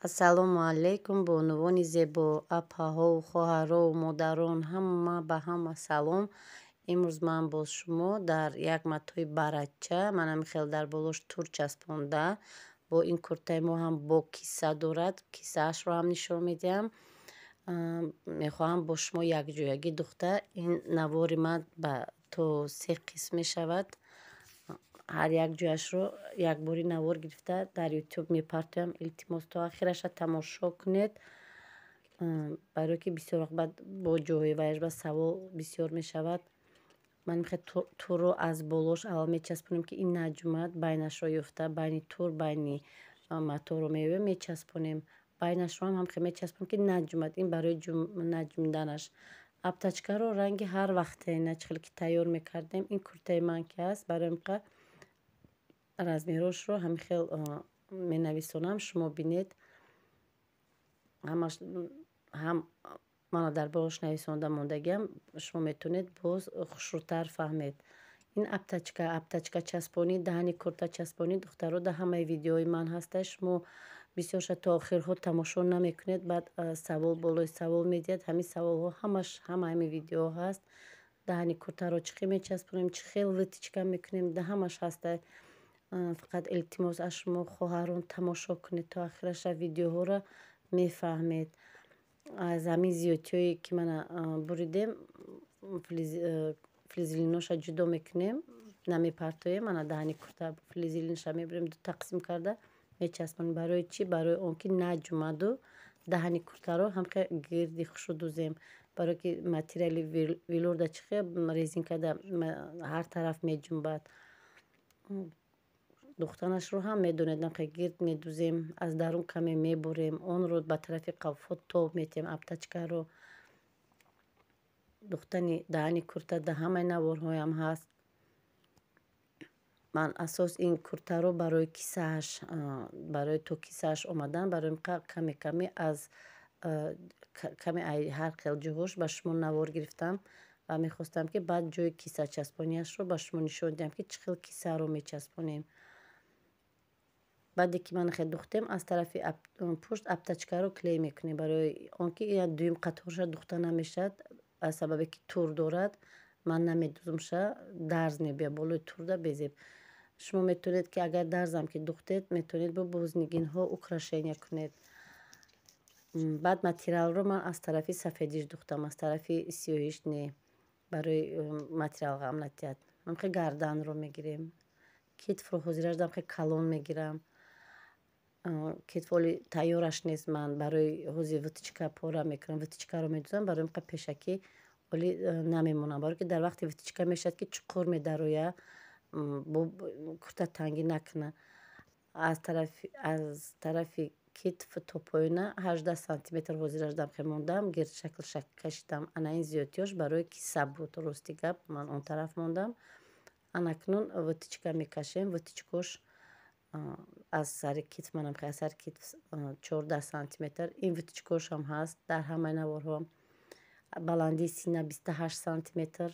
Ассалому алайкум. Бо унвони зебо апаҳо, хоҳаро, модарон ҳама ба ҳама салом. Имрӯз ман бо шумо дар як матои барача, манам хел дар болош тур часпонда, бо ин куртаи мо ҳам бо киса дорад. Кисаашро ҳам нишон медиҳам. Мехоҳам бо шумо якҷоягӣ духта ин навори ман ба то 3 қисм мешавад. ҳар як ҷояшро якбори навор гирифта дар ютуб мепартоям. Илтимос то охираша тамошо кунед, барое ки бисёр вақт баъд бо ҷоҳои вайаш ба савол бисёр мешавад. ман мехоҳам турро аз болош аввал мечаспонем ки ин наҷмад байнашро ёфта, байни тур байни маторо мечаспонем. Байнашро ҳам хел мечаспонем ки наҷмад. ин барои наҷмиданаш. Аптачкаро ранги ҳар вақтена чӣ хеле ки тайёр мекардем. ин куртаи ман ки аст барои ка размерошро ҳамин хел менависонам. шумо бинед ҳамаш ҳам мана дар болош нависонида мондагиам. шумо метавонед боз хушрӯтар фаҳмед. ин аптачка часпонӣ, даҳани курта часпонӣ духтаро дар ҳамаи видеои ман ҳаста. шумо бисёрша то охирҳо тамошо намекунед, баъд савол болои савол медиҳад. ҳамин саволҳо ҳамаш ҳама ҳамин видео ҳаст. даҳани куртаро чӣ хел мечаспонем, чӣ хел витичка мекунем, да ҳамаш ҳаста. фақат илтимос аз шумо хоҳарон тамошо кунед то охираша видеоҳоро мефаҳмед. аз ҳамин зиёдтиҳое ки мана буридем флизелиноша ҷудо мекунем, намепартоем. мана даҳани курта флизелиноша мебурем ду тақсим карда мечаспонем. барои чӣ? барои он ки наҷумаду даҳани куртаро ҳамқа гирди хушрӯ дузем. барое ки материали велурда чӣ хел резинкада ҳар тараф меҷунбад. духтанашро ҳам медонед намқа гирд медузем, аз дарун каме мебурем, онро ба тарафи қафот тоб метем. аптачкаро духтани даҳани курта да ҳамаи наворҳоям ҳаст. ман асос ин куртаро барои кисааш, барои то кисааш омадан, барои каме каме аз каме ҳар хел ҷоҳош ба шумо навор гирифтам ва мехостам ки баъд ҷои киса часпониашро ба шумо нишон диҳам ки чӣ хел кисаро мечаспонем. баъде ки ман хел духтем, аз тарафи пушт аптачкаро клей мекунем. барои он ки дуюм қаторша духта намешавад, аз сабабе ки тур дорад. ман намедузумша дарз мебиёд болои турда безеб. шумо метавонед ки агар дарзам ки духтед, метавонед бо бознигинҳо украшения кунед. баъд материалро ман аз тарафи сафедиш духтам, аз тарафи сиёҳиш не. барои материал ғам натиҳад. ман хел гарданро мегирем. китфро ҳозираш дам хел калон мегирам. китфоли тайёраш нест. ман барои ҳозир витичка пора мекунам, витичкаро медузам, барои ка пешакӣ оли намемонам. барои ки дар вақти витичка мешавад ки чуқур медароя, бо курта тангӣ накуна. аз тарафи китф то поёна 18 сантиметр ҳозираш дам хел мондам. гирдшакл кашидам. ана ин зиёдтиёш барои киса буд. рости гап ман он тараф мондам. анакнун витичка мекашем. витичкош аз сари китф, манам хел аз сари китф 14 сантиметр. ин витичкошам ҳаст дар ҳамаи наворҳо. баландии сина 28 сантиметр.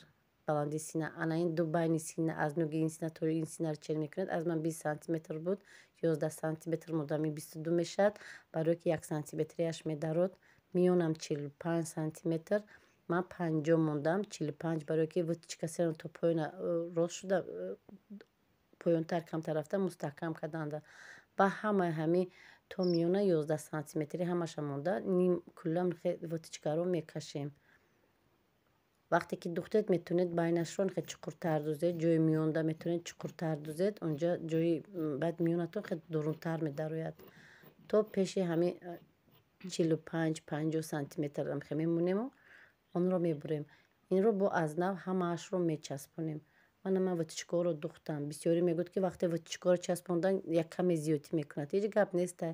баландии сина ана ин ду байни сина, аз нӯги ин сина то ин синаро чен мекунед. аз ман 20 сантиметр буд, 11 сантиметр мондам, ин 22 мешавад. барое ки 1 сантиметрияш медарод. миёнам 45 сантиметр. ман 50 мондам, 45, барое ки витичка сена то поёна рост шуда, поёнтар камтар рафта мустаҳкам карданда. ба ҳамаи ҳамин то миёна 11 сантиметри ҳамаша монда. ним куллан витичкаро мекашем. вақте ки духтед метавонед байнашро хел чуқуртар дузед. ҷои миёнда метавонед чуқуртар дузед. онҷа ҷои баъд миёнатон хел дурунтар медарояд. то пеши ҳамин 45-50 сантиметр хел мемонему. онро мебурем. инро бо аз нав ҳамаашро мечаспонем. ман витичкаро духтам. бисёрӣ мегӯяд ки вақте витичкаро часпондан як каме зиёдӣ мекунад. ҳеҷ гап нестай.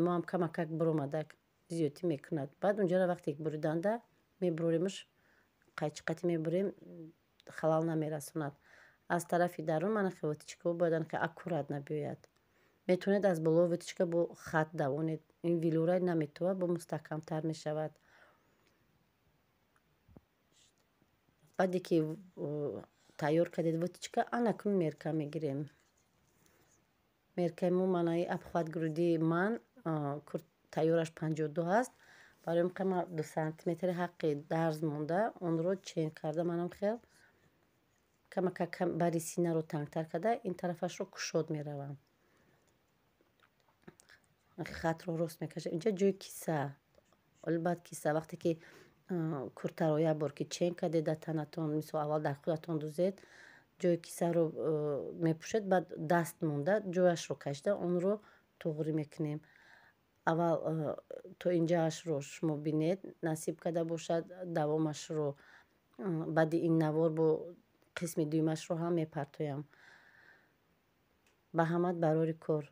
моам камакак буромадак зиёдӣ мекунад. баъд онҷаро вақте буриданда мебуроремш, қайчиқати мебурем, халал намерасонад. аз тарафи дарун мана хел витичка бояд ки аккурат набиёяд. метавонед аз боло витичка бо хат давонед. ин велюра наметавонад, бо мустаҳкамтар мешавад. баъде ки тайёр кардед витичка, анакун мерка мегирем. меркаи мо манаи обхват грудии ман тайёраш 52 ҳаст. Барои муқама 2 сантиметри ҳаққи дарз монда, онро чен карда манам хел камака бари синаро тангтар карда ин тарафашро кушод меравам. Хатро рост мекашам. Инҷа ҷои киса. Оли баъд киса вақте ки куртаро як бор ки чен кардед дар танатон, мисол аввал дар худатон дӯзед, ҷои кисаро мепӯшед, баъд даст монда ҷояшро кашида онро туғрӣ мекунем. Аввал то инҷаашро шумо бинед, насиб карда бошад, давомашро баъди ин навор бо қисми дуюмашро ҳам мепартоям. Ба ҳамат барори кор.